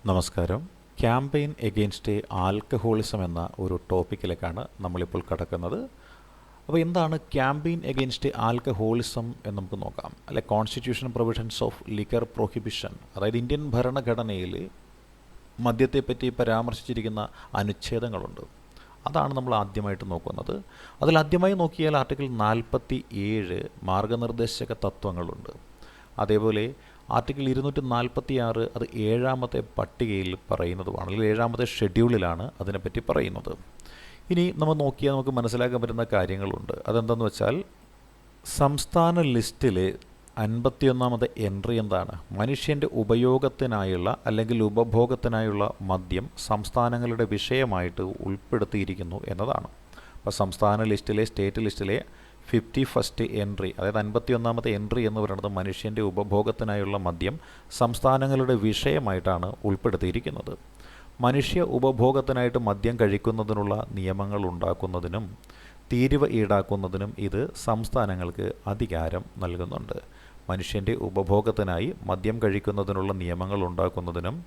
നമസ്കാരം. Campaign against alcoholism എന്ന ഒരു ടോപ്പിക്കിലേക്കാണ് നമ്മളിപ്പോൾ കടക്കുന്നത്. അപ്പോൾ എന്താണ് ക്യാമ്പയിൻ എഗെയിൻസ്റ്റ് ആൽക്കഹോളിസം എന്ന് നമുക്ക് നോക്കാം. അല്ലെ, constitution provisions of liquor prohibition, അതായത് ഇന്ത്യൻ ഭരണഘടനയിൽ മദ്യത്തെപ്പറ്റി പരാമർശിച്ചിരിക്കുന്ന അനുച്ഛേദങ്ങളുണ്ട്. അതാണ് നമ്മൾ ആദ്യമായിട്ട് നോക്കുന്നത്. അതിൽ ആദ്യമായി നോക്കിയാൽ ആർട്ടിക്കിൾ 47 മാർഗനിർദ്ദേശക തത്വങ്ങളുണ്ട്. അതേപോലെ ആർട്ടിക്കിൾ 246 അത് 7ാമത്തെ പട്ടികയിൽ പറയുന്നതുമാണ്, അല്ലെങ്കിൽ 7ാമത്തെ ഷെഡ്യൂളിലാണ് അതിനെപ്പറ്റി പറയുന്നത്. ഇനി നമ്മൾ നോക്കിയാൽ നമുക്ക് മനസ്സിലാക്കാൻ പറ്റുന്ന കാര്യങ്ങളുണ്ട്. അതെന്താണെന്ന് വെച്ചാൽ, സംസ്ഥാന ലിസ്റ്റിലെ 51ാമത്തെ എൻട്രി എന്താണ്? മനുഷ്യൻ്റെ ഉപയോഗത്തിനായുള്ള അല്ലെങ്കിൽ ഉപഭോഗത്തിനായുള്ള മദ്യം സംസ്ഥാനങ്ങളുടെ വിഷയമായിട്ട് ഉൾപ്പെടുത്തിയിരിക്കുന്നു എന്നതാണ്. അപ്പോൾ സംസ്ഥാന ലിസ്റ്റിലെ, സ്റ്റേറ്റ് ലിസ്റ്റിലെ 51st എൻട്രി, അതായത് 51ാമത്തെ എൻട്രി എന്ന് പറയുന്നത് മനുഷ്യൻ്റെ ഉപഭോഗത്തിനായുള്ള മദ്യം സംസ്ഥാനങ്ങളുടെ വിഷയമായിട്ടാണ് ഉൾപ്പെടുത്തിയിരിക്കുന്നത്. മനുഷ്യ ഉപഭോഗത്തിനായിട്ട് മദ്യം കഴിക്കുന്നതിനുള്ള നിയമങ്ങൾ ഉണ്ടാക്കുന്നതിനും തീരുവ ഈടാക്കുന്നതിനും ഇത് സംസ്ഥാനങ്ങൾക്ക് അധികാരം നൽകുന്നുണ്ട്. മനുഷ്യൻ്റെ ഉപഭോഗത്തിനായി മദ്യം കഴിക്കുന്നതിനുള്ള നിയമങ്ങൾ ഉണ്ടാക്കുന്നതിനും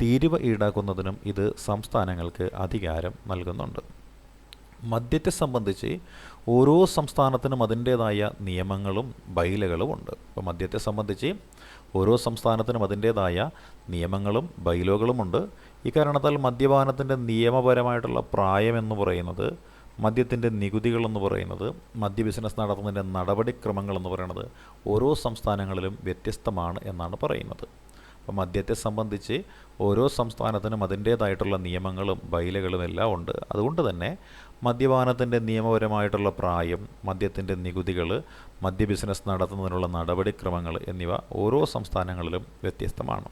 തീരുവ ഈടാക്കുന്നതിനും ഇത് സംസ്ഥാനങ്ങൾക്ക് അധികാരം നൽകുന്നുണ്ട്. മദ്യത്തെ സംബന്ധിച്ച് ഓരോ സംസ്ഥാനത്തിനും അതിൻ്റേതായ നിയമങ്ങളും ബൈലകളും ഉണ്ട്. അപ്പോൾ മദ്യത്തെ സംബന്ധിച്ച് ഓരോ സംസ്ഥാനത്തിനും അതിൻ്റേതായ നിയമങ്ങളും ബൈലോകളുമുണ്ട്. ഇക്കാരണത്താൽ മദ്യപാനത്തിൻ്റെ നിയമപരമായിട്ടുള്ള പ്രായമെന്ന് പറയുന്നത്, മദ്യത്തിൻ്റെ നികുതികളെന്ന് പറയുന്നത്, മദ്യ ബിസിനസ് നടത്തുന്നതിൻ്റെ നടപടിക്രമങ്ങളെന്ന് പറയുന്നത് ഓരോ സംസ്ഥാനങ്ങളിലും വ്യത്യസ്തമാണ് എന്നാണ് പറയുന്നത്. അപ്പോൾ മദ്യത്തെ സംബന്ധിച്ച് ഓരോ സംസ്ഥാനത്തിനും അതിൻ്റേതായിട്ടുള്ള നിയമങ്ങളും ബൈലകളും എല്ലാം ഉണ്ട്. അതുകൊണ്ട് തന്നെ മദ്യപാനത്തിൻ്റെ നിയമപരമായിട്ടുള്ള പ്രായം, മദ്യത്തിൻ്റെ നികുതികൾ, മദ്യ ബിസിനസ് നടത്തുന്നതിനുള്ള നടപടിക്രമങ്ങൾ എന്നിവ ഓരോ സംസ്ഥാനങ്ങളിലും വ്യത്യസ്തമാണ്.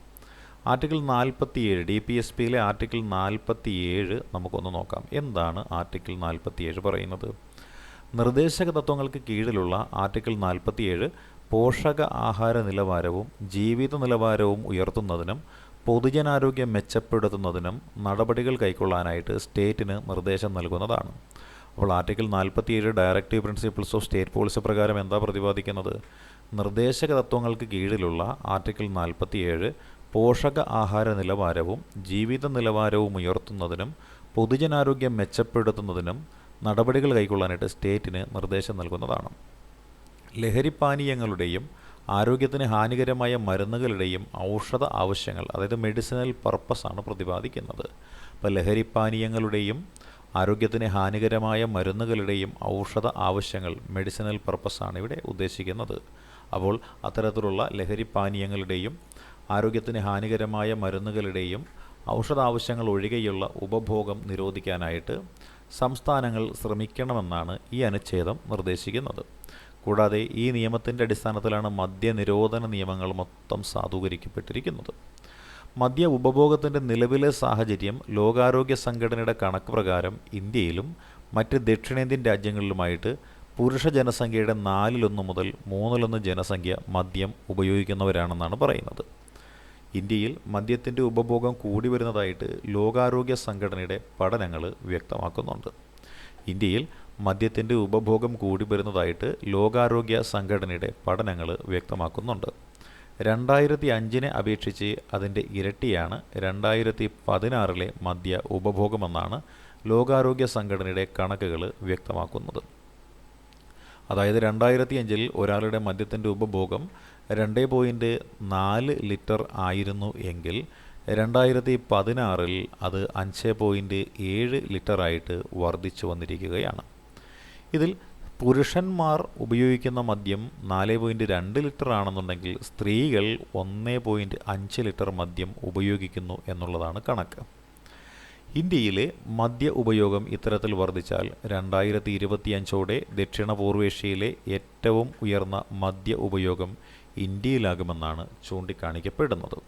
ആർട്ടിക്കിൾ 47, DPSPയിലെ ആർട്ടിക്കിൾ 47 നമുക്കൊന്ന് നോക്കാം. എന്താണ് ആർട്ടിക്കിൾ 47 പറയുന്നത്? നിർദ്ദേശക തത്വങ്ങൾക്ക് കീഴിലുള്ള ആർട്ടിക്കിൾ 47 പോഷക ആഹാര നിലവാരവും ജീവിത നിലവാരവും ഉയർത്തുന്നതിനും പൊതുജനാരോഗ്യം മെച്ചപ്പെടുത്തുന്നതിനും നടപടികൾ കൈക്കൊള്ളാനായിട്ട് സ്റ്റേറ്റിന് നിർദ്ദേശം നൽകുന്നതാണ്. അപ്പോൾ article 47 directive principles of state policy പ്രകാരം എന്താ പ്രതിപാദിക്കുന്നത്? നിർദ്ദേശക തത്വങ്ങൾക്ക് കീഴിലുള്ള ആർട്ടിക്കിൾ 47 പോഷക ആഹാര നിലവാരവും ജീവിത നിലവാരവും ഉയർത്തുന്നതിനും പൊതുജനാരോഗ്യം മെച്ചപ്പെടുത്തുന്നതിനും നടപടികൾ കൈക്കൊള്ളാനായിട്ട് സ്റ്റേറ്റിന് നിർദ്ദേശം നൽകുന്നതാണ്. ലഹരിപ്പാനീയങ്ങളുടെയും ആരോഗ്യത്തിന് ഹാനികരമായ മരുന്നുകളുടെയും ഔഷധ ആവശ്യങ്ങൾ, അതായത് മെഡിസിനൽ പർപ്പസാണ് പ്രതിപാദിക്കുന്നത്. അപ്പോൾ ലഹരിപ്പാനീയങ്ങളുടെയും ആരോഗ്യത്തിന് ഹാനികരമായ മരുന്നുകളുടെയും ഔഷധ ആവശ്യങ്ങൾ, മെഡിസിനൽ പർപ്പസാണ് ഇവിടെ ഉദ്ദേശിക്കുന്നത്. അപ്പോൾ അത്തരത്തിലുള്ള ലഹരിപ്പാനീയങ്ങളുടെയും ആരോഗ്യത്തിന് ഹാനികരമായ മരുന്നുകളുടെയും ഔഷധ ആവശ്യങ്ങൾ ഒഴികെയുള്ള ഉപഭോഗം നിരോധിക്കാനായിട്ട് സംസ്ഥാനങ്ങൾ ശ്രമിക്കണമെന്നാണ് ഈ അനുച്ഛേദം നിർദ്ദേശിക്കുന്നത്. കൂടാതെ ഈ നിയമത്തിൻ്റെ അടിസ്ഥാനത്തിലാണ് മദ്യനിരോധന നിയമങ്ങൾ മൊത്തം സാധൂകരിക്കപ്പെട്ടിരിക്കുന്നത്. മദ്യ ഉപഭോഗത്തിൻ്റെ നിലവിലെ സാഹചര്യം ലോകാരോഗ്യ സംഘടനയുടെ കണക്ക് പ്രകാരം ഇന്ത്യയിലും മറ്റ് ദക്ഷിണേന്ത്യൻ രാജ്യങ്ങളിലുമായിട്ട് പുരുഷ ജനസംഖ്യയുടെ 4/1 മുതൽ 3/1 ജനസംഖ്യ മദ്യം ഉപയോഗിക്കുന്നവരാണെന്നാണ് പറയുന്നത്. ഇന്ത്യയിൽ മദ്യത്തിൻ്റെ ഉപഭോഗം കൂടി വരുന്നതായിട്ട് ലോകാരോഗ്യ സംഘടനയുടെ പഠനങ്ങൾ വ്യക്തമാക്കുന്നുണ്ട്. ഇന്ത്യയിൽ മദ്യത്തിൻ്റെ ഉപഭോഗം കൂടി വരുന്നതായിട്ട് ലോകാരോഗ്യ സംഘടനയുടെ പഠനങ്ങൾ വ്യക്തമാക്കുന്നുണ്ട്. 2005 അപേക്ഷിച്ച് അതിൻ്റെ ഇരട്ടിയാണ് 2016 മദ്യ ഉപഭോഗമെന്നാണ് ലോകാരോഗ്യ സംഘടനയുടെ കണക്കുകൾ വ്യക്തമാക്കുന്നത്. അതായത് 2005 ഒരാളുടെ മദ്യത്തിൻ്റെ ഉപഭോഗം 2.4 ലിറ്റർ ആയിരുന്നു എങ്കിൽ 2016 അത് 5.7 ലിറ്ററായിട്ട് വർദ്ധിച്ചു വന്നിരിക്കുകയാണ്. ഇതിൽ പുരുഷന്മാർ ഉപയോഗിക്കുന്ന മദ്യം 4.2 ലിറ്റർ ആണെന്നുണ്ടെങ്കിൽ സ്ത്രീകൾ 1.5 ലിറ്റർ മദ്യം ഉപയോഗിക്കുന്നു എന്നുള്ളതാണ് കണക്ക്. ഇന്ത്യയിലെ മദ്യ ഉപയോഗം ഇത്തരത്തിൽ വർദ്ധിച്ചാൽ 2025 ദക്ഷിണപൂർവേഷ്യയിലെ ഏറ്റവും ഉയർന്ന മദ്യ ഉപയോഗം ഇന്ത്യയിലാകുമെന്നാണ് ചൂണ്ടിക്കാണിക്കപ്പെടുന്നത്.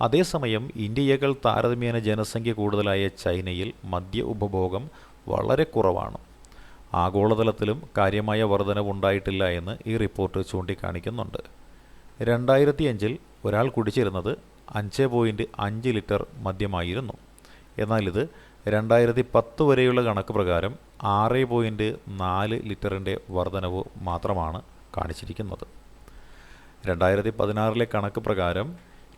അതേസമയം ഇന്ത്യയേക്കാൾ താരതമ്യേന ജനസംഖ്യ കൂടുതലായ ചൈനയിൽ മദ്യ ഉപഭോഗം വളരെ കുറവാണ്. ആഗോളതലത്തിലും കാര്യമായ വർധനവുണ്ടായിട്ടില്ല എന്ന് ഈ റിപ്പോർട്ട് ചൂണ്ടിക്കാണിക്കുന്നുണ്ട്. 2005 ഒരാൾ കുടിച്ചിരുന്നത് 5.5 ലിറ്റർ മദ്യമായിരുന്നു. എന്നാൽ ഇത് 2010 വരെയുള്ള കണക്ക് പ്രകാരം 6.4 ലിറ്ററിൻ്റെ വർധനവ് മാത്രമാണ് കാണിച്ചിരിക്കുന്നത്. 2016 കണക്ക് പ്രകാരം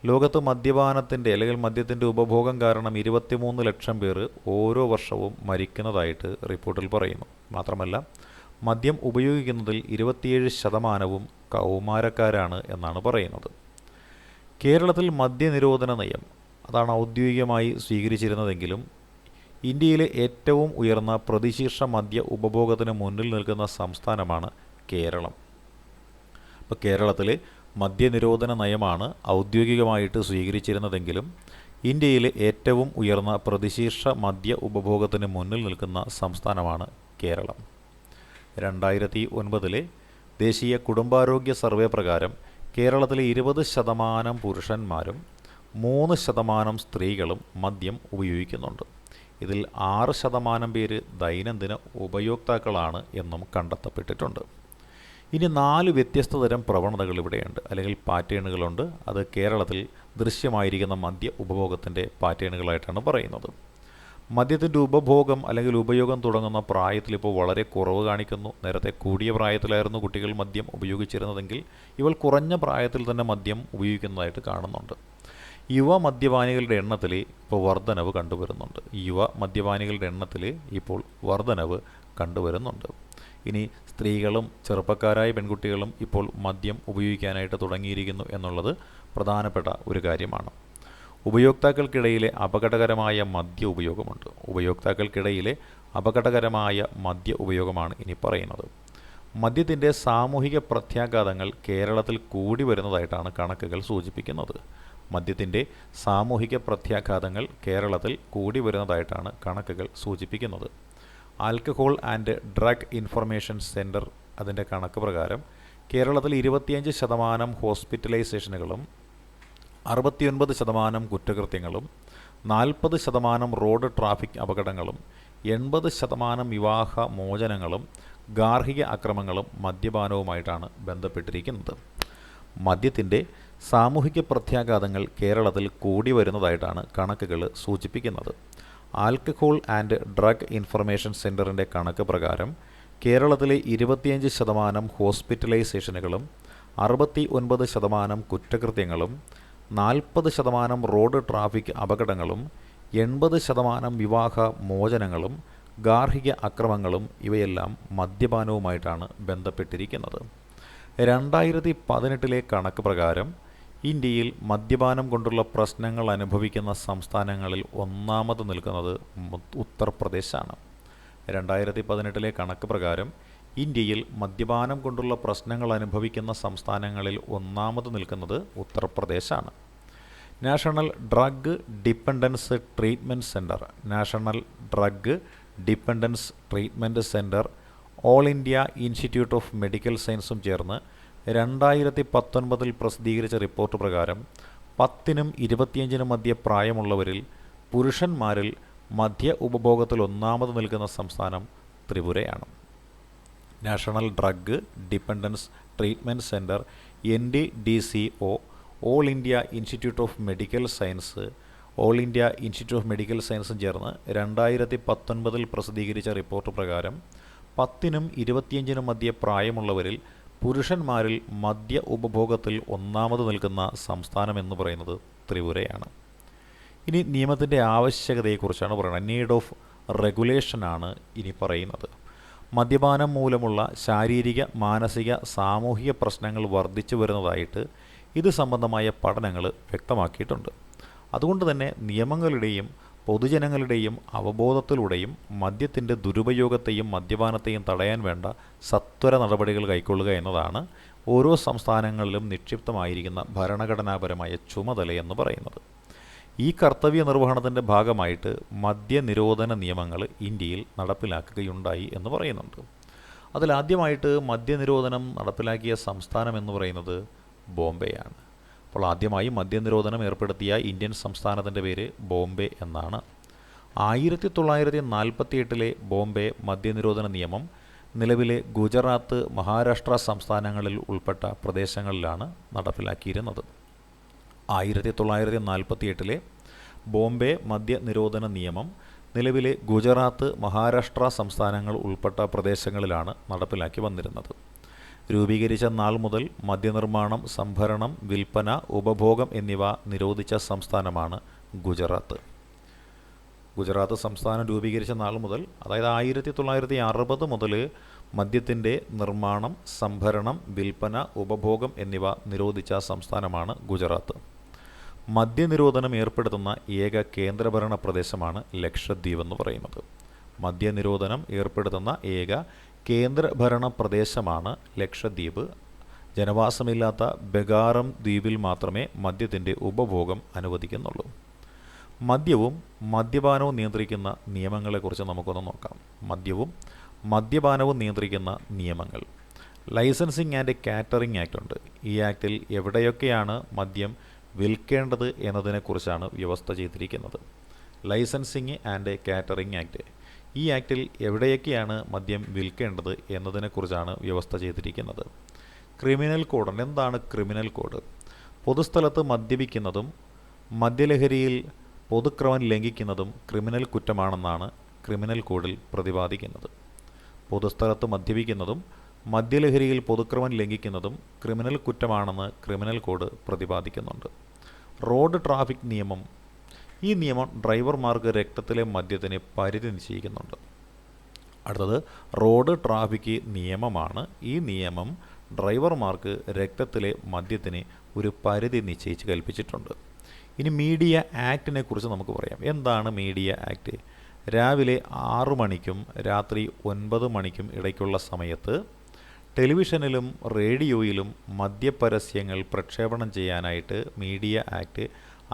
ലോകത്ത് മദ്യപാനത്തിൻ്റെ അല്ലെങ്കിൽ മദ്യത്തിൻ്റെ ഉപഭോഗം കാരണം 23 ലക്ഷം പേർ ഓരോ വർഷവും മരിക്കുന്നതായിട്ട് റിപ്പോർട്ടിൽ പറയുന്നു. മാത്രമല്ല മദ്യം ഉപയോഗിക്കുന്നതിൽ 27% കൗമാരക്കാരാണ് എന്നാണ് പറയുന്നത്. കേരളത്തിൽ മദ്യനിരോധന നയം അതാണ് ഔദ്യോഗികമായി സ്വീകരിച്ചിരുന്നതെങ്കിലും ഇന്ത്യയിലെ ഏറ്റവും ഉയർന്ന പ്രതിശീർഷ മദ്യ ഉപഭോഗത്തിന് മുന്നിൽ നിൽക്കുന്ന സംസ്ഥാനമാണ് കേരളം. ഇപ്പോൾ കേരളത്തിലെ മദ്യനിരോധന നയമാണ് ഔദ്യോഗികമായിട്ട് സ്വീകരിച്ചിരുന്നതെങ്കിലും ഇന്ത്യയിലെ ഏറ്റവും ഉയർന്ന പ്രതിശീർഷ മദ്യ ഉപഭോഗത്തിന് മുന്നിൽ നിൽക്കുന്ന സംസ്ഥാനമാണ് കേരളം. 2009 ദേശീയ കുടുംബാരോഗ്യ സർവേ പ്രകാരം കേരളത്തിലെ 20% പുരുഷന്മാരും 3% സ്ത്രീകളും മദ്യം ഉപയോഗിക്കുന്നുണ്ട്. ഇതിൽ 6% പേര് ദൈനംദിന ഉപയോക്താക്കളാണ് എന്നും കണ്ടെത്തപ്പെട്ടിട്ടുണ്ട്. ഇനി 4 വ്യത്യസ്ത തരം പ്രവണതകൾ ഇവിടെയുണ്ട്, അല്ലെങ്കിൽ പാറ്റേണുകളുണ്ട്. അത് കേരളത്തിൽ ദൃശ്യമായിരിക്കുന്ന മദ്യ ഉപഭോഗത്തിൻ്റെ പാറ്റേണുകളായിട്ടാണ് പറയുന്നത്. മദ്യത്തിൻ്റെ ഉപഭോഗം അല്ലെങ്കിൽ ഉപയോഗം തുടങ്ങുന്ന പ്രായത്തിൽ ഇപ്പോൾ വളരെ കുറവ് കാണിക്കുന്നു. നേരത്തെ കൂടിയ പ്രായത്തിലായിരുന്നു കുട്ടികൾ മദ്യം ഉപയോഗിച്ചിരുന്നതെങ്കിൽ ഇവൾ കുറഞ്ഞ പ്രായത്തിൽ തന്നെ മദ്യം ഉപയോഗിക്കുന്നതായിട്ട് കാണുന്നുണ്ട്. യുവ മദ്യപാനികളുടെ എണ്ണത്തിൽ ഇപ്പോൾ വർധനവ് കണ്ടുവരുന്നുണ്ട്. ഇനി സ്ത്രീകളും ചെറുപ്പക്കാരായ പെൺകുട്ടികളും ഇപ്പോൾ മദ്യം ഉപയോഗിക്കാനായിട്ട് തുടങ്ങിയിരിക്കുന്നു എന്നുള്ളത് പ്രധാനപ്പെട്ട ഒരു കാര്യമാണ്. ഉപയോക്താക്കൾക്കിടയിലെ അപകടകരമായ മദ്യ ഉപയോഗമാണ് ഇനി പറയുന്നത്. മദ്യത്തിൻ്റെ സാമൂഹിക പ്രത്യാഘാതങ്ങൾ കേരളത്തിൽ കൂടി വരുന്നതായിട്ടാണ് കണക്കുകൾ സൂചിപ്പിക്കുന്നത്. Alcohol and drug information centre അതിൻ്റെ കണക്ക് പ്രകാരം കേരളത്തിൽ 25% ഹോസ്പിറ്റലൈസേഷനുകളും 69% കുറ്റകൃത്യങ്ങളും 40% റോഡ് ട്രാഫിക് അപകടങ്ങളും 80% വിവാഹ മോചനങ്ങളും ഗാർഹിക അക്രമങ്ങളും മദ്യപാനവുമായിട്ടാണ് ബന്ധപ്പെട്ടിരിക്കുന്നത്. മദ്യത്തിൻ്റെ സാമൂഹിക പ്രത്യാഘാതങ്ങൾ കേരളത്തിൽ കൂടി വരുന്നതായിട്ടാണ് കണക്കുകൾ സൂചിപ്പിക്കുന്നത്. ആൽക്കഹോൾ ആൻഡ് ഡ്രഗ് ഇൻഫർമേഷൻ സെൻറ്ററിൻ്റെ കണക്ക് പ്രകാരം കേരളത്തിലെ 25% ഹോസ്പിറ്റലൈസേഷനുകളും 69% കുറ്റകൃത്യങ്ങളും 40% റോഡ് ട്രാഫിക് അപകടങ്ങളും 80% വിവാഹ മോചനങ്ങളും ഗാർഹിക അക്രമങ്ങളും ഇവയെല്ലാം മദ്യപാനവുമായിട്ടാണ് ബന്ധപ്പെട്ടിരിക്കുന്നത്. 2018 കണക്ക് പ്രകാരം ഇന്ത്യയിൽ മദ്യപാനം കൊണ്ടുള്ള പ്രശ്നങ്ങൾ അനുഭവിക്കുന്ന സംസ്ഥാനങ്ങളിൽ ഒന്നാമത് നിൽക്കുന്നത് ഉത്തർപ്രദേശാണ്. 2018 കണക്ക് പ്രകാരം ഇന്ത്യയിൽ മദ്യപാനം കൊണ്ടുള്ള പ്രശ്നങ്ങൾ അനുഭവിക്കുന്ന സംസ്ഥാനങ്ങളിൽ ഒന്നാമത് നിൽക്കുന്നത് ഉത്തർപ്രദേശാണ്. National drug dependence treatment centre all India institute of medical സയൻസും ചേർന്ന് 2019 പ്രസിദ്ധീകരിച്ച റിപ്പോർട്ട് പ്രകാരം 10നും 25നും മധ്യ പ്രായമുള്ളവരിൽ പുരുഷന്മാരിൽ മദ്യ ഉപഭോഗത്തിൽ ഒന്നാമത് നിൽക്കുന്ന സംസ്ഥാനം ത്രിപുരയാണ്. National drug dependence treatment centre NDDCO all India institute of medical സയൻസും ചേർന്ന് 2019 പ്രസിദ്ധീകരിച്ച റിപ്പോർട്ട് പ്രകാരം 10നും 25നും മധ്യ പ്രായമുള്ളവരിൽ പുരുഷന്മാരിൽ മദ്യ ഉപഭോഗത്തിൽ ഒന്നാമത് നിൽക്കുന്ന സംസ്ഥാനം എന്ന് പറയുന്നത് ത്രിപുരയാണ്. ഇനി നിയമത്തിൻ്റെ ആവശ്യകതയെക്കുറിച്ചാണ് പറയുന്നത്. നീഡ് ഓഫ് റെഗുലേഷനാണ് ഇനി പറയുന്നത്. മദ്യപാനം മൂലമുള്ള ശാരീരിക, മാനസിക, സാമൂഹിക പ്രശ്നങ്ങൾ വർദ്ധിച്ചു വരുന്നതായിട്ട് ഇത് സംബന്ധമായ പഠനങ്ങൾ വ്യക്തമാക്കിയിട്ടുണ്ട്. അതുകൊണ്ട് തന്നെ നിയമങ്ങളുടെയും പൊതുജനങ്ങളുടെയും അവബോധത്തിലൂടെയും മദ്യത്തിൻ്റെ ദുരുപയോഗത്തെയും മദ്യപാനത്തെയും തടയാൻ വേണ്ട സത്വര നടപടികൾ കൈക്കൊള്ളുക എന്നതാണ് ഓരോ സംസ്ഥാനങ്ങളിലും നിക്ഷിപ്തമായിരിക്കുന്ന ഭരണഘടനാപരമായ ചുമതലയെന്ന് പറയുന്നത്. ഈ കർത്തവ്യ നിർവഹണത്തിൻ്റെ ഭാഗമായിട്ട് മദ്യനിരോധന നിയമങ്ങൾ ഇന്ത്യയിൽ നടപ്പിലാക്കുകയുണ്ടായി എന്ന് പറയുന്നുണ്ട്. അതിലാദ്യമായിട്ട് മദ്യനിരോധനം നടപ്പിലാക്കിയ സംസ്ഥാനം എന്ന് പറയുന്നത് ബോംബെയാണ്. അപ്പോൾ ആദ്യമായി മദ്യനിരോധനം ഏർപ്പെടുത്തിയ ഇന്ത്യൻ സംസ്ഥാനത്തിൻ്റെ പേര് ബോംബെ എന്നാണ്. 1948 ബോംബെ മദ്യനിരോധന നിയമം നിലവിലെ ഗുജറാത്ത്, മഹാരാഷ്ട്ര സംസ്ഥാനങ്ങളിൽ ഉൾപ്പെട്ട പ്രദേശങ്ങളിലാണ് നടപ്പിലാക്കിയിരുന്നത്. 1948 ബോംബെ മദ്യനിരോധന നിയമം നിലവിലെ ഗുജറാത്ത്, മഹാരാഷ്ട്ര സംസ്ഥാനങ്ങൾ ഉൾപ്പെട്ട പ്രദേശങ്ങളിലാണ് നടപ്പിലാക്കി വന്നിരുന്നത്. രൂപീകരിച്ച നാൾ മുതൽ മദ്യനിർമ്മാണം, സംഭരണം, വിൽപ്പന, ഉപഭോഗം എന്നിവ നിരോധിച്ച സംസ്ഥാനമാണ് ഗുജറാത്ത്. ഗുജറാത്ത് സംസ്ഥാനം രൂപീകരിച്ച നാൾ മുതൽ, അതായത് 1960 മുതൽ മദ്യത്തിൻ്റെ നിർമ്മാണം, സംഭരണം, വിൽപ്പന, ഉപഭോഗം എന്നിവ നിരോധിച്ച സംസ്ഥാനമാണ് ഗുജറാത്ത്. മദ്യനിരോധനം ഏർപ്പെടുത്തുന്ന ഏക കേന്ദ്രഭരണ പ്രദേശമാണ് ലക്ഷദ്വീപ് എന്ന് പറയുന്നത്. മദ്യനിരോധനം ഏർപ്പെടുത്തുന്ന ഏക കേന്ദ്രഭരണ പ്രദേശമാണ് ലക്ഷദ്വീപ്. ജനവാസമില്ലാത്ത ബെഗാറം ദ്വീപിൽ മാത്രമേ മദ്യത്തിൻ്റെ ഉപഭോഗം അനുവദിക്കുന്നുള്ളൂ. മദ്യവും മദ്യപാനവും നിയന്ത്രിക്കുന്ന നിയമങ്ങളെക്കുറിച്ച് നമുക്കൊന്ന് നോക്കാം. മദ്യപാനവും നിയന്ത്രിക്കുന്ന നിയമങ്ങൾ. ലൈസൻസിങ് ആൻഡ് കാറ്ററിംഗ് ആക്ട് ഉണ്ട്. ഈ ആക്ടിൽ എവിടെയൊക്കെയാണ് മദ്യം വിൽക്കേണ്ടത് എന്നതിനെക്കുറിച്ചാണ് വ്യവസ്ഥ ചെയ്തിരിക്കുന്നത്. Licensing and catering act. ഈ ആക്ടിൽ എവിടെയൊക്കെയാണ് മദ്യം വിൽക്കേണ്ടത് എന്നതിനെക്കുറിച്ചാണ് വ്യവസ്ഥ ചെയ്തിരിക്കുന്നത്. Criminal code. എന്താണ് ക്രിമിനൽ കോഡ്? പൊതുസ്ഥലത്ത് മദ്യപിക്കുന്നതും മദ്യലഹരിയിൽ പൊതുക്രമം ലംഘിക്കുന്നതും ക്രിമിനൽ കുറ്റമാണെന്നാണ് ക്രിമിനൽ കോഡിൽ പ്രതിപാദിക്കുന്നത്. പൊതുസ്ഥലത്ത് മദ്യപിക്കുന്നതും മദ്യലഹരിയിൽ പൊതുക്രമം ലംഘിക്കുന്നതും ക്രിമിനൽ കുറ്റമാണെന്ന് ക്രിമിനൽ കോഡ് പ്രതിപാദിക്കുന്നുണ്ട്. റോഡ് ട്രാഫിക് നിയമം. ഈ നിയമം ഡ്രൈവർമാർക്ക് രക്തത്തിലെ മദ്യത്തിന് പരിധി നിശ്ചയിക്കുന്നുണ്ട്. അടുത്തത് റോഡ് ട്രാഫിക് നിയമമാണ്. ഈ നിയമം ഡ്രൈവർമാർക്ക് രക്തത്തിലെ മദ്യത്തിന് ഒരു പരിധി നിശ്ചയിച്ച് കൽപ്പിച്ചിട്ടുണ്ട്. ഇനി മീഡിയ ആക്ടിനെ കുറിച്ച് നമുക്ക് പറയാം. എന്താണ് മീഡിയ ആക്ട്? രാവിലെ 6 മണിക്കും രാത്രി 9 മണിക്കും ഇടയ്ക്കുള്ള സമയത്ത് ടെലിവിഷനിലും റേഡിയോയിലും മദ്യപരസ്യങ്ങൾ പ്രക്ഷേപണം ചെയ്യാനായിട്ട് മീഡിയ ആക്ട്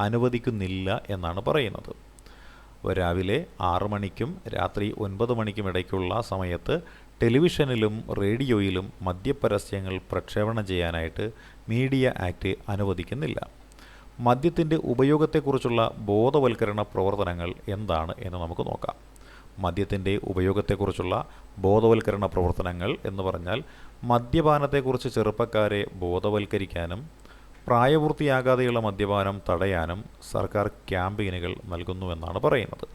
അനുവദിക്കുന്നില്ല എന്നാണ് പറയുന്നത്. അപ്പോൾ രാവിലെ 6 മണിക്കും രാത്രി 9 മണിക്കും ഇടയ്ക്കുള്ള സമയത്ത് ടെലിവിഷനിലും റേഡിയോയിലും മദ്യപരസ്യങ്ങൾ പ്രക്ഷേപണം ചെയ്യാനായിട്ട് മീഡിയ ആക്ട് അനുവദിക്കുന്നില്ല. മദ്യത്തിൻ്റെ ഉപയോഗത്തെക്കുറിച്ചുള്ള ബോധവൽക്കരണ പ്രവർത്തനങ്ങൾ എന്താണ് എന്ന് നമുക്ക് നോക്കാം. മദ്യത്തിൻ്റെ ഉപയോഗത്തെക്കുറിച്ചുള്ള ബോധവൽക്കരണ പ്രവർത്തനങ്ങൾ എന്ന് പറഞ്ഞാൽ മദ്യപാനത്തെക്കുറിച്ച് ചെറുപ്പക്കാരെ ബോധവൽക്കരിക്കാനും പ്രായപൂർത്തിയാകാതെയുള്ള മദ്യപാനം തടയാനും സർക്കാർ ക്യാമ്പയിനുകൾ നൽകുന്നുവെന്നാണ് പറയുന്നത്.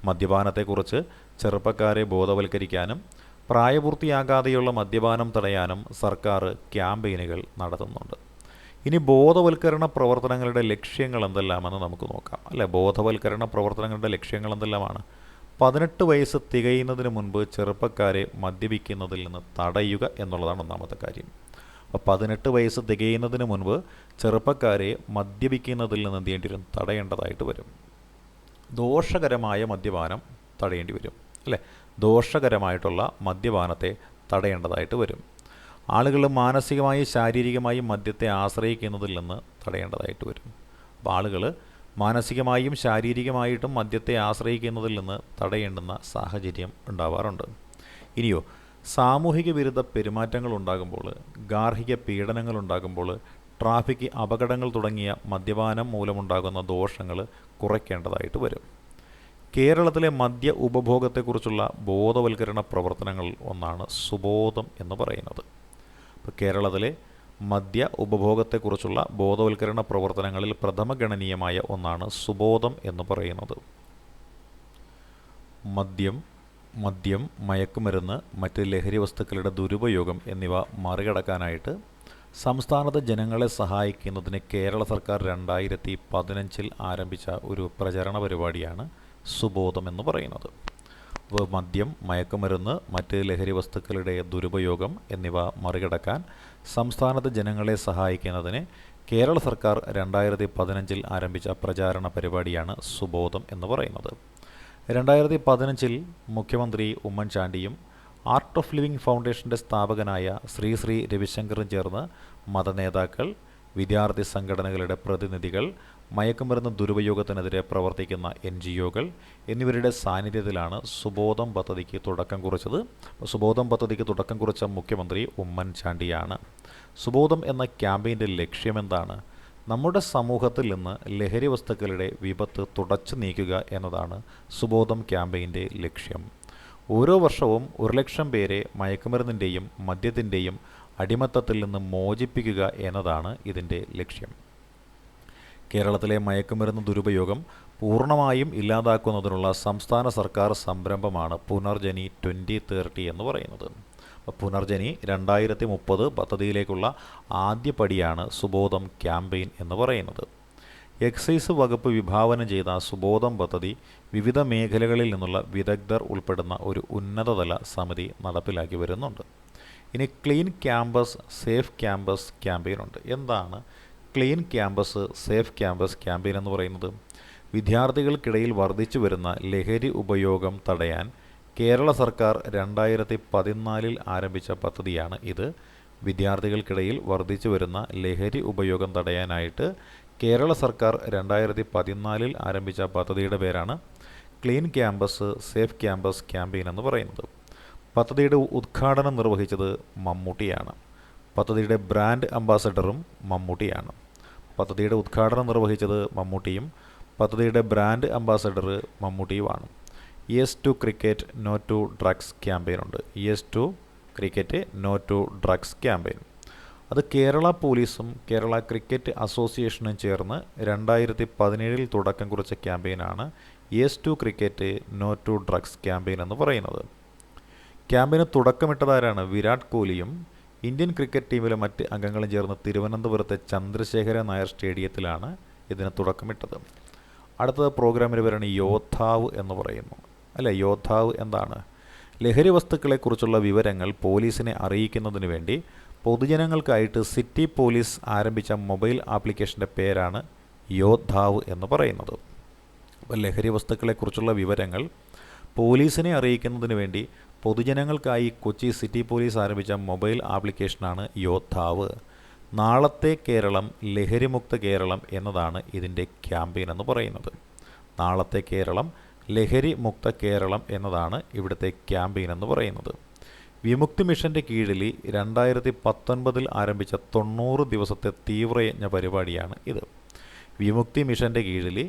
മദ്യപാനത്തെക്കുറിച്ച് ചെറുപ്പക്കാരെ ബോധവൽക്കരിക്കാനും പ്രായപൂർത്തിയാകാതെയുള്ള മദ്യപാനം തടയാനും സർക്കാർ ക്യാമ്പയിനുകൾ നടത്തുന്നുണ്ട്. ഇനി ബോധവൽക്കരണ പ്രവർത്തനങ്ങളുടെ ലക്ഷ്യങ്ങൾ എന്തെല്ലാമെന്ന് നമുക്ക് നോക്കാം. അല്ലെ, ബോധവൽക്കരണ പ്രവർത്തനങ്ങളുടെ ലക്ഷ്യങ്ങൾ എന്തെല്ലാമാണ്? 18 വയസ്സ് തികയുന്നതിന് മുൻപ് ചെറുപ്പക്കാരെ മദ്യപിക്കുന്നതിൽ നിന്ന് തടയുക എന്നുള്ളതാണ് ഒന്നാമത്തെ കാര്യം. അപ്പോൾ 18 വയസ്സ് തികയുന്നതിന് മുൻപ് ചെറുപ്പക്കാരെ മദ്യപിക്കുന്നതിൽ നിന്ന് തടയേണ്ടതായിട്ട് വരും. ദോഷകരമായ മദ്യപാനം തടയേണ്ടി വരും. അല്ലേ, ദോഷകരമായിട്ടുള്ള മദ്യപാനത്തെ തടയേണ്ടതായിട്ട് വരും. ആളുകൾ മാനസികമായും ശാരീരികമായും മദ്യത്തെ ആശ്രയിക്കുന്നതിൽ നിന്ന് തടയേണ്ടതായിട്ട് വരും. അപ്പോൾ ആളുകൾ മാനസികമായും ശാരീരികമായിട്ടും മദ്യത്തെ ആശ്രയിക്കുന്നതിൽ നിന്ന് തടയേണ്ടുന്ന സാഹചര്യം ഉണ്ടാവാറുണ്ട്. ഇനിയോ, സാമൂഹിക വിരുദ്ധ പെരുമാറ്റങ്ങൾ ഉണ്ടാകുമ്പോൾ, ഗാർഹിക പീഡനങ്ങൾ ഉണ്ടാകുമ്പോൾ, ട്രാഫിക് അപകടങ്ങൾ തുടങ്ങിയ മദ്യപാനം മൂലമുണ്ടാകുന്ന ദോഷങ്ങൾ കുറയ്ക്കേണ്ടതായിട്ട് വരും. കേരളത്തിലെ മദ്യ ഉപഭോഗത്തെക്കുറിച്ചുള്ള ബോധവൽക്കരണ പ്രവർത്തനങ്ങൾ ഒന്നാണ് സുബോധം എന്ന് പറയുന്നത്. ഇപ്പോൾ കേരളത്തിലെ മദ്യ ഉപഭോഗത്തെക്കുറിച്ചുള്ള ബോധവൽക്കരണ പ്രവർത്തനങ്ങളിൽ പ്രഥമഗണനീയമായ ഒന്നാണ് സുബോധം എന്ന് പറയുന്നത്. മദ്യം, മയക്കുമരുന്ന്, മറ്റ് ലഹരി വസ്തുക്കളുടെ ദുരുപയോഗം എന്നിവ മറികടക്കാനായിട്ട് സംസ്ഥാനത്തെ ജനങ്ങളെ സഹായിക്കുന്നതിന് കേരള സർക്കാർ 2015 ആരംഭിച്ച ഒരു പ്രചരണ പരിപാടിയാണ് സുബോധം എന്ന് പറയുന്നത്. അപ്പോൾ മദ്യം, മയക്കുമരുന്ന്, മറ്റ് ലഹരി വസ്തുക്കളുടെ ദുരുപയോഗം എന്നിവ മറികടക്കാൻ സംസ്ഥാനത്തെ ജനങ്ങളെ സഹായിക്കുന്നതിന് കേരള സർക്കാർ 2015 ആരംഭിച്ച പ്രചാരണ പരിപാടിയാണ് സുബോധം എന്ന് പറയുന്നത്. 2015 മുഖ്യമന്ത്രി ഉമ്മൻചാണ്ടിയും ആർട്ട് ഓഫ് ലിവിംഗ് ഫൗണ്ടേഷൻ്റെ സ്ഥാപകനായ ശ്രീ രവിശങ്കറും ചേർന്ന് മതനേതാക്കൾ, വിദ്യാർത്ഥി സംഘടനകളുടെ പ്രതിനിധികൾ, മയക്കുമരുന്ന് ദുരുപയോഗത്തിനെതിരെ പ്രവർത്തിക്കുന്ന NGOകൾ എന്നിവരുടെ സാന്നിധ്യത്തിലാണ് സുബോധം പദ്ധതിക്ക് തുടക്കം കുറിച്ചത്. സുബോധം പദ്ധതിക്ക് തുടക്കം കുറിച്ച മുഖ്യമന്ത്രി ഉമ്മൻചാണ്ടിയാണ്. സുബോധം എന്ന ക്യാമ്പയിൻ്റെ ലക്ഷ്യമെന്താണ്? നമ്മുടെ സമൂഹത്തിൽ നിന്ന് ലഹരി വസ്തുക്കളുടെ വിപത്ത് തുടച്ചു നീക്കുക എന്നതാണ് സുബോധം ക്യാമ്പയിൻ്റെ ലക്ഷ്യം. ഓരോ വർഷവും 1,00,000 പേരെ മയക്കുമരുന്നിൻ്റെയും മദ്യത്തിൻ്റെയും അടിമത്തത്തിൽ നിന്ന് മോചിപ്പിക്കുക എന്നതാണ് ഇതിൻ്റെ ലക്ഷ്യം. കേരളത്തിലെ മയക്കുമരുന്ന് ദുരുപയോഗം പൂർണ്ണമായും ഇല്ലാതാക്കുന്നതിനുള്ള സംസ്ഥാന സർക്കാർ സംരംഭമാണ് പുനർജനി 2030 എന്ന് പറയുന്നത്. പുനർജനി 2030 പദ്ധതിയിലേക്കുള്ള ആദ്യ പടിയാണ് സുബോധം ക്യാമ്പയിൻ എന്ന് പറയുന്നത്. എക്സൈസ് വകുപ്പ് വിഭാവനം ചെയ്ത സുബോധം പദ്ധതി വിവിധ മേഖലകളിൽ നിന്നുള്ള വിദഗ്ധർ ഉൾപ്പെടുന്ന ഒരു ഉന്നതതല സമിതി നടപ്പിലാക്കി വരുന്നുണ്ട്. ഇനി clean campus safe campus campaign ഉണ്ട്. എന്താണ് clean campus safe campus campaign എന്ന് പറയുന്നത്? വിദ്യാർത്ഥികൾക്കിടയിൽ വർദ്ധിച്ചു വരുന്ന ലഹരി ഉപയോഗം തടയാൻ കേരള സർക്കാർ 2014 ആരംഭിച്ച പദ്ധതിയാണ് ഇത്. വിദ്യാർത്ഥികൾക്കിടയിൽ വർദ്ധിച്ചു വരുന്ന ലഹരി ഉപയോഗം തടയാനായിട്ട് കേരള സർക്കാർ 2014 ആരംഭിച്ച പദ്ധതിയുടെ പേരാണ് clean campus safe campus campaign എന്ന് പറയുന്നത്. പദ്ധതിയുടെ ഉദ്ഘാടനം നിർവഹിച്ചത് മമ്മൂട്ടിയാണ്. പദ്ധതിയുടെ ബ്രാൻഡ് അംബാസഡറും മമ്മൂട്ടിയാണ്. പദ്ധതിയുടെ ഉദ്ഘാടനം നിർവഹിച്ചത് മമ്മൂട്ടിയും പദ്ധതിയുടെ ബ്രാൻഡ് അംബാസഡർ മമ്മൂട്ടിയുമാണ്. Yes to cricket no to drugs campaign ഉണ്ട്. Yes to cricket no to drugs campaign അത് കേരള പോലീസും കേരള ക്രിക്കറ്റ് അസോസിയേഷനും ചേർന്ന് 2017 തുടക്കം കുറിച്ച ക്യാമ്പയിനാണ് yes to cricket no to drugs campaign എന്ന് പറയുന്നത്. ക്യാമ്പയിന് തുടക്കമിട്ടതാരാണ്? വിരാട് കോഹ്ലിയും ഇന്ത്യൻ ക്രിക്കറ്റ് ടീമിലെ മറ്റ് അംഗങ്ങളും ചേർന്ന് തിരുവനന്തപുരത്തെ ചന്ദ്രശേഖര നായർ സ്റ്റേഡിയത്തിലാണ് ഇതിന് തുടക്കമിട്ടത്. അടുത്തത് പ്രോഗ്രാമിന് പേരാണ് യോദ്ധാവ് എന്ന് പറയുന്നു. അല്ലേ, യോദ്ധാവ് എന്താണ്? ലഹരി വസ്തുക്കളെക്കുറിച്ചുള്ള വിവരങ്ങൾ പോലീസിനെ അറിയിക്കുന്നതിന് വേണ്ടി പൊതുജനങ്ങൾക്കായിട്ട് സിറ്റി പോലീസ് ആരംഭിച്ച മൊബൈൽ ആപ്ലിക്കേഷൻ്റെ പേരാണ് യോദ്ധാവ് എന്ന് പറയുന്നത്. അപ്പോൾ ലഹരി വസ്തുക്കളെക്കുറിച്ചുള്ള വിവരങ്ങൾ പോലീസിനെ അറിയിക്കുന്നതിന് വേണ്ടി പൊതുജനങ്ങൾക്കായി കൊച്ചി സിറ്റി പോലീസ് ആരംഭിച്ച മൊബൈൽ ആപ്ലിക്കേഷനാണ് യോദ്ധാവ്. നാളത്തെ കേരളം ലഹരിമുക്ത കേരളം എന്നതാണ് ഇതിൻ്റെ ക്യാമ്പയിൻ എന്ന് പറയുന്നത്. നാളത്തെ കേരളം ലഹരി മുക്ത കേരളം എന്നതാണ് ഇവിടുത്തെ ക്യാമ്പയിൻ എന്ന് പറയുന്നത്. വിമുക്തി മിഷൻ്റെ കീഴിൽ 2019 ആരംഭിച്ച 90 ദിവസത്തെ തീവ്രയജ്ഞ പരിപാടിയാണ് ഇത്. വിമുക്തി മിഷൻ്റെ കീഴിൽ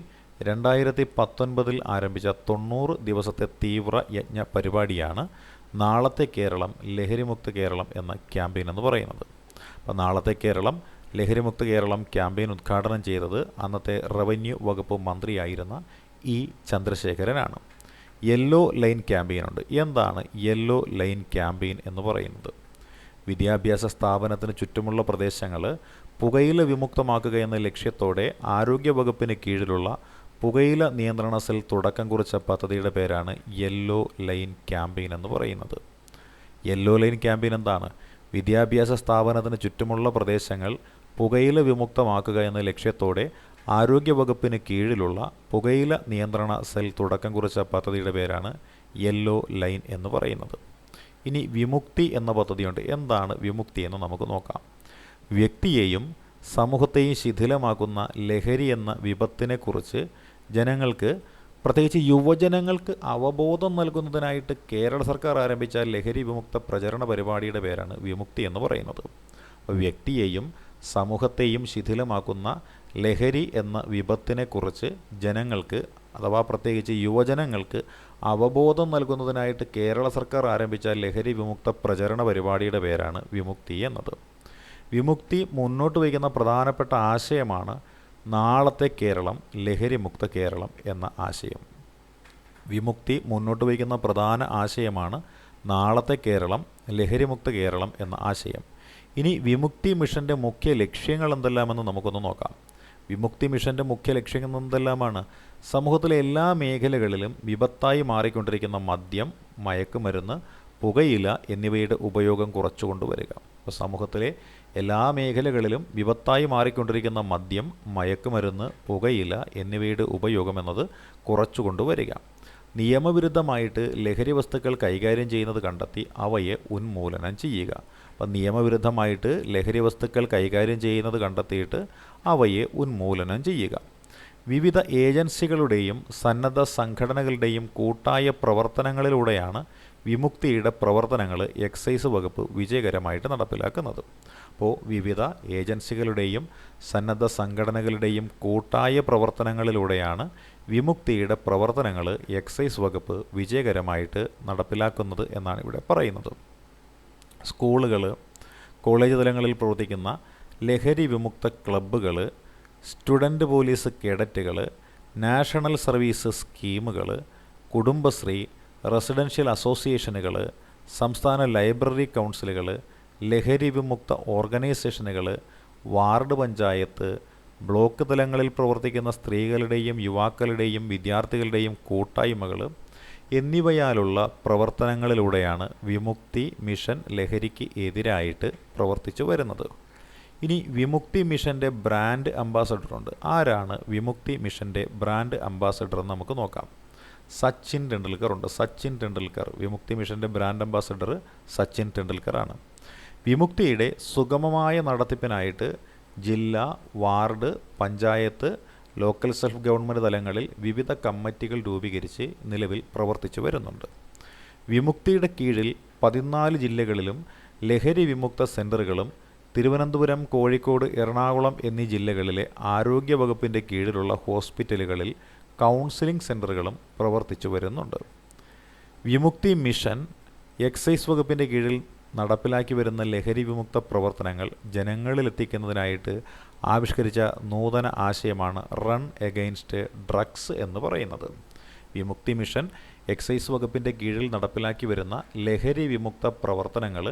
2019 ആരംഭിച്ച 90 ദിവസത്തെ തീവ്രയജ്ഞ പരിപാടിയാണ് നാളത്തെ കേരളം ലഹരിമുക്ത കേരളം എന്ന ക്യാമ്പയിൻ എന്ന് പറയുന്നത്. അപ്പോൾ നാളത്തെ കേരളം ലഹരിമുക്ത കേരളം ക്യാമ്പയിൻ ഉദ്ഘാടനം ചെയ്തത് അന്നത്തെ റവന്യൂ വകുപ്പ് മന്ത്രിയായിരുന്ന ഇ ചന്ദ്രശേഖരനാണ്. യെല്ലോ ലൈൻ ക്യാമ്പയിൻ ഉണ്ട്. എന്താണ് യെല്ലോ ലൈൻ ക്യാമ്പയിൻ എന്ന് പറയുന്നത്? വിദ്യാഭ്യാസ സ്ഥാപനത്തിന് ചുറ്റുമുള്ള പ്രദേശങ്ങൾ പുകയില വിമുക്തമാക്കുക എന്ന ലക്ഷ്യത്തോടെ ആരോഗ്യ വകുപ്പിന് കീഴിലുള്ള പുകയില നിയന്ത്രണ സെൽ തുടക്കം കുറിച്ച പദ്ധതിയുടെ പേരാണ് യെല്ലോ ലൈൻ ക്യാമ്പയിൻ എന്ന് പറയുന്നത്. യെല്ലോ ലൈൻ ക്യാമ്പയിൻ എന്താണ്? വിദ്യാഭ്യാസ സ്ഥാപനത്തിന് ചുറ്റുമുള്ള പ്രദേശങ്ങൾ പുകയില വിമുക്തമാക്കുക എന്ന ലക്ഷ്യത്തോടെ ആരോഗ്യ വകുപ്പിന് കീഴിലുള്ള പുകയില നിയന്ത്രണ സെൽ തുടക്കം കുറിച്ച പദ്ധതിയുടെ പേരാണ് യെല്ലോ ലൈൻ എന്ന് പറയുന്നത്. ഇനി വിമുക്തി എന്ന പദ്ധതിയുണ്ട്. എന്താണ് വിമുക്തി എന്ന് നമുക്ക് നോക്കാം. വ്യക്തിയെയും സമൂഹത്തെയും ശിഥിലമാക്കുന്ന ലഹരി എന്ന വിപത്തിനെക്കുറിച്ച് ജനങ്ങൾക്ക്, പ്രത്യേകിച്ച് യുവജനങ്ങൾക്ക് അവബോധം നൽകുന്നതിനായിട്ട് കേരള സർക്കാർ ആരംഭിച്ച ലഹരി വിമുക്ത പ്രചരണ പരിപാടിയുടെ പേരാണ് വിമുക്തി എന്ന് പറയുന്നത്. വ്യക്തിയെയും സമൂഹത്തെയും ശിഥിലമാക്കുന്ന ലഹരി എന്ന വിപത്തിനെക്കുറിച്ച് ജനങ്ങൾക്ക്, അഥവാ പ്രത്യേകിച്ച് യുവജനങ്ങൾക്ക് അവബോധം നൽകുന്നതിനായിട്ട് കേരള സർക്കാർ ആരംഭിച്ച ലഹരി വിമുക്ത പ്രചരണ പരിപാടിയുടെ പേരാണ് വിമുക്തി എന്നത്. വിമുക്തി മുന്നോട്ട് വയ്ക്കുന്ന പ്രധാനപ്പെട്ട ആശയമാണ് നാളത്തെ കേരളം ലഹരിമുക്ത കേരളം എന്ന ആശയം. വിമുക്തി മുന്നോട്ട് വയ്ക്കുന്ന പ്രധാന ആശയമാണ് നാളത്തെ കേരളം ലഹരിമുക്ത കേരളം എന്ന ആശയം. ഇനി വിമുക്തി മിഷൻ്റെ മുഖ്യ ലക്ഷ്യങ്ങൾ എന്തെല്ലാമെന്ന് നമുക്കൊന്ന് നോക്കാം. വിമുക്തി മിഷൻ്റെ മുഖ്യ ലക്ഷ്യങ്ങൾ എന്തെല്ലാമാണ്? സമൂഹത്തിലെ എല്ലാ മേഖലകളിലും വിപത്തായി മാറിക്കൊണ്ടിരിക്കുന്ന മദ്യം, മയക്കുമരുന്ന്, പുകയില എന്നിവയുടെ ഉപയോഗം കുറച്ചുകൊണ്ടുവരിക. അപ്പോൾ സമൂഹത്തിലെ എല്ലാ മേഖലകളിലും വിപത്തായി മാറിക്കൊണ്ടിരിക്കുന്ന മദ്യം, മയക്കുമരുന്ന്, പുകയില എന്നിവയുടെ ഉപയോഗം എന്നത് കുറച്ചുകൊണ്ടുവരിക. നിയമവിരുദ്ധമായിട്ട് ലഹരി വസ്തുക്കൾ കൈകാര്യം ചെയ്യുന്നത് കണ്ടെത്തി അവയെ ഉന്മൂലനം ചെയ്യുക. അപ്പം നിയമവിരുദ്ധമായിട്ട് ലഹരി വസ്തുക്കൾ കൈകാര്യം ചെയ്യുന്നത് കണ്ടെത്തിയിട്ട് അവയെ ഉന്മൂലനം ചെയ്യുക. വിവിധ ഏജൻസികളുടെയും സന്നദ്ധ സംഘടനകളുടെയും കൂട്ടായ പ്രവർത്തനങ്ങളിലൂടെയാണ് വിമുക്തിയുടെ പ്രവർത്തനങ്ങൾ എക്സൈസ് വകുപ്പ് വിജയകരമായിട്ട് നടപ്പിലാക്കുന്നത്. അപ്പോൾ വിവിധ ഏജൻസികളുടെയും സന്നദ്ധ സംഘടനകളുടെയും കൂട്ടായ പ്രവർത്തനങ്ങളിലൂടെയാണ് വിമുക്തിയുടെ പ്രവർത്തനങ്ങൾ എക്സൈസ് വകുപ്പ് വിജയകരമായിട്ട് നടപ്പിലാക്കുന്നത് എന്നാണ് ഇവിടെ പറയുന്നത്. സ്കൂളുകൾ, കോളേജ് തലങ്ങളിൽ പ്രവർത്തിക്കുന്ന ലഹരി വിമുക്ത ക്ലബ്ബുകൾ, സ്റ്റുഡൻറ്റ് പോലീസ് കേഡറ്റുകൾ, നാഷണൽ സർവീസ് സ്കീമുകൾ, കുടുംബശ്രീ, റെസിഡൻഷ്യൽ അസോസിയേഷനുകൾ, സംസ്ഥാന ലൈബ്രറി കൗൺസിലുകൾ, ലഹരി വിമുക്ത ഓർഗനൈസേഷനുകൾ, വാർഡ് പഞ്ചായത്ത്, ബ്ലോക്ക് തലങ്ങളിൽ പ്രവർത്തിക്കുന്ന സ്ത്രീകളുടെയും യുവാക്കളുടെയും വിദ്യാർത്ഥികളുടെയും കൂട്ടായ്മകൾ എന്നിവയാലുള്ള പ്രവർത്തനങ്ങളിലൂടെയാണ് വിമുക്തി മിഷൻ ലഹരിക്ക് എതിരായിട്ട് പ്രവർത്തിച്ചു വരുന്നത്. ഇനി വിമുക്തി മിഷൻ്റെ ബ്രാൻഡ് അംബാസഡറുണ്ട്. ആരാണ് വിമുക്തി മിഷൻ്റെ ബ്രാൻഡ് അംബാസഡർ എന്ന് നമുക്ക് നോക്കാം. സച്ചിൻ ടെണ്ടുൽക്കർ ഉണ്ട്. സച്ചിൻ ടെണ്ടുൽക്കർ വിമുക്തി മിഷൻ്റെ ബ്രാൻഡ് അംബാസഡർ സച്ചിൻ ടെണ്ടുൽക്കറാണ്. വിമുക്തിയുടെ സുഗമമായ നടത്തിപ്പിനായിട്ട് ജില്ല, ward, panchayat, local self government തലങ്ങളിൽ വിവിധ കമ്മിറ്റികൾ രൂപീകരിച്ച് നിലവിൽ പ്രവർത്തിച്ചു വരുന്നുണ്ട്. വിമുക്തിയുടെ കീഴിൽ 14 ജില്ലകളിലും ലഹരി വിമുക്ത സെൻ്ററുകളും തിരുവനന്തപുരം, കോഴിക്കോട്, എറണാകുളം എന്നീ ജില്ലകളിലെ ആരോഗ്യ വകുപ്പിൻ്റെ കീഴിലുള്ള ഹോസ്പിറ്റലുകളിൽ കൗൺസിലിംഗ് സെൻ്ററുകളും പ്രവർത്തിച്ചു വരുന്നുണ്ട്. വിമുക്തി മിഷൻ എക്സൈസ് വകുപ്പിൻ്റെ കീഴിൽ നടപ്പിലാക്കി വരുന്ന ലഹരി വിമുക്ത പ്രവർത്തനങ്ങൾ ജനങ്ങളിലെത്തിക്കുന്നതിനായിട്ട് ആവിഷ്കരിച്ച നൂതന ആശയമാണ് റൺ എഗെയിൻസ്റ്റ് ഡ്രഗ്സ് എന്ന് പറയുന്നത്. വിമുക്തി മിഷൻ എക്സൈസ് വകുപ്പിൻ്റെ കീഴിൽ നടപ്പിലാക്കി വരുന്ന ലഹരി വിമുക്ത പ്രവർത്തനങ്ങൾ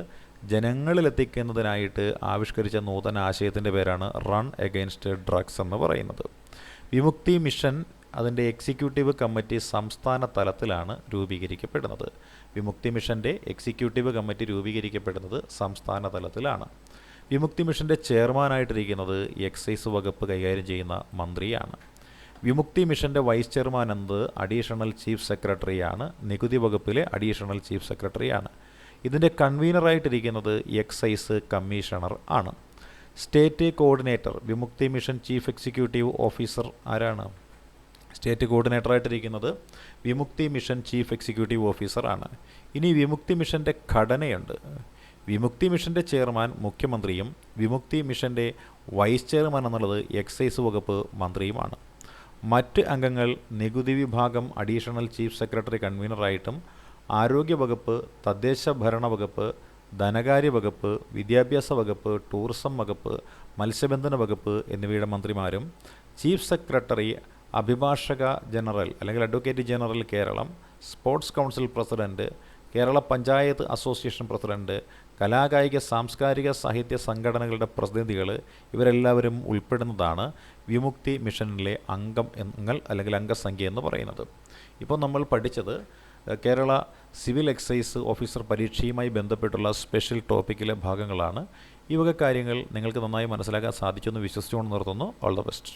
ജനങ്ങളിലെത്തിക്കുന്നതിനായിട്ട് ആവിഷ്കരിച്ച നൂതന ആശയത്തിൻ്റെ പേരാണ് റൺ എഗെയിൻസ്റ്റ് ഡ്രഗ്സ് എന്ന് പറയുന്നത്. വിമുക്തി മിഷൻ അതിൻ്റെ എക്സിക്യൂട്ടീവ് കമ്മിറ്റി സംസ്ഥാന തലത്തിലാണ് രൂപീകരിക്കപ്പെടുന്നത്. വിമുക്തി മിഷൻ്റെ എക്സിക്യൂട്ടീവ് കമ്മിറ്റി രൂപീകരിക്കപ്പെടുന്നത് സംസ്ഥാന തലത്തിലാണ്. വിമുക്തി മിഷൻ്റെ ചെയർമാനായിട്ടിരിക്കുന്നത് എക്സൈസ് വകുപ്പ് കൈകാര്യം ചെയ്യുന്ന മന്ത്രിയാണ്. വിമുക്തി മിഷൻ്റെ വൈസ് ചെയർമാൻ എന്നത് അഡീഷണൽ ചീഫ് സെക്രട്ടറിയാണ്. നികുതി വകുപ്പിലെ അഡീഷണൽ ചീഫ് സെക്രട്ടറിയാണ്. ഇതിൻ്റെ കൺവീനറായിട്ടിരിക്കുന്നത് എക്സൈസ് കമ്മീഷണർ ആണ്. സ്റ്റേറ്റ് കോർഡിനേറ്റർ വിമുക്തി മിഷൻ ചീഫ് എക്സിക്യൂട്ടീവ് ഓഫീസർ ആരാണ്? സ്റ്റേറ്റ് കോർഡിനേറ്ററായിട്ടിരിക്കുന്നത് വിമുക്തി മിഷൻ ചീഫ് എക്സിക്യൂട്ടീവ് ഓഫീസറാണ്. ഇനി വിമുക്തി മിഷൻ്റെ ഘടനയുണ്ട്. വിമുക്തി മിഷൻ്റെ ചെയർമാൻ മുഖ്യമന്ത്രിയും വിമുക്തി മിഷൻ്റെ വൈസ് ചെയർമാൻ എന്നുള്ളത് എക്സൈസ് വകുപ്പ് മന്ത്രിയുമാണ്. മറ്റ് അംഗങ്ങൾ നികുതി വിഭാഗം അഡീഷണൽ ചീഫ് സെക്രട്ടറി കൺവീനറായിട്ടും ആരോഗ്യ വകുപ്പ്, തദ്ദേശ ഭരണ വകുപ്പ്, ധനകാര്യ വകുപ്പ്, വിദ്യാഭ്യാസ വകുപ്പ്, ടൂറിസം വകുപ്പ്, മത്സ്യബന്ധന വകുപ്പ് എന്നിവയുടെ മന്ത്രിമാരും, ചീഫ് സെക്രട്ടറി, അഭിഭാഷക ജനറൽ അല്ലെങ്കിൽ advocate general Keralam, sports council president, Kerala panchayat association president, കലാകായിക സാംസ്കാരിക സാഹിത്യ സംഘടനകളുടെ പ്രതിനിധികൾ ഇവരെല്ലാവരും ഉൾപ്പെടുന്നതാണ് വിമുക്തി മിഷനിലെ അംഗങ്ങൾ അല്ലെങ്കിൽ അംഗസംഖ്യ എന്ന് പറയുന്നത്. ഇപ്പോൾ നമ്മൾ പഠിച്ചത് കേരള സിവിൽ എക്സൈസ് ഓഫീസർ പരീക്ഷയുമായി ബന്ധപ്പെട്ടുള്ള സ്പെഷ്യൽ ടോപ്പിക്കിലെ ഭാഗങ്ങളാണ്. ഈ വക കാര്യങ്ങൾ നിങ്ങൾക്ക് നന്നായി മനസ്സിലാക്കാൻ സാധിക്കുമെന്ന് വിശ്വസിച്ചുകൊണ്ട് നിർത്തുന്നു. All the best.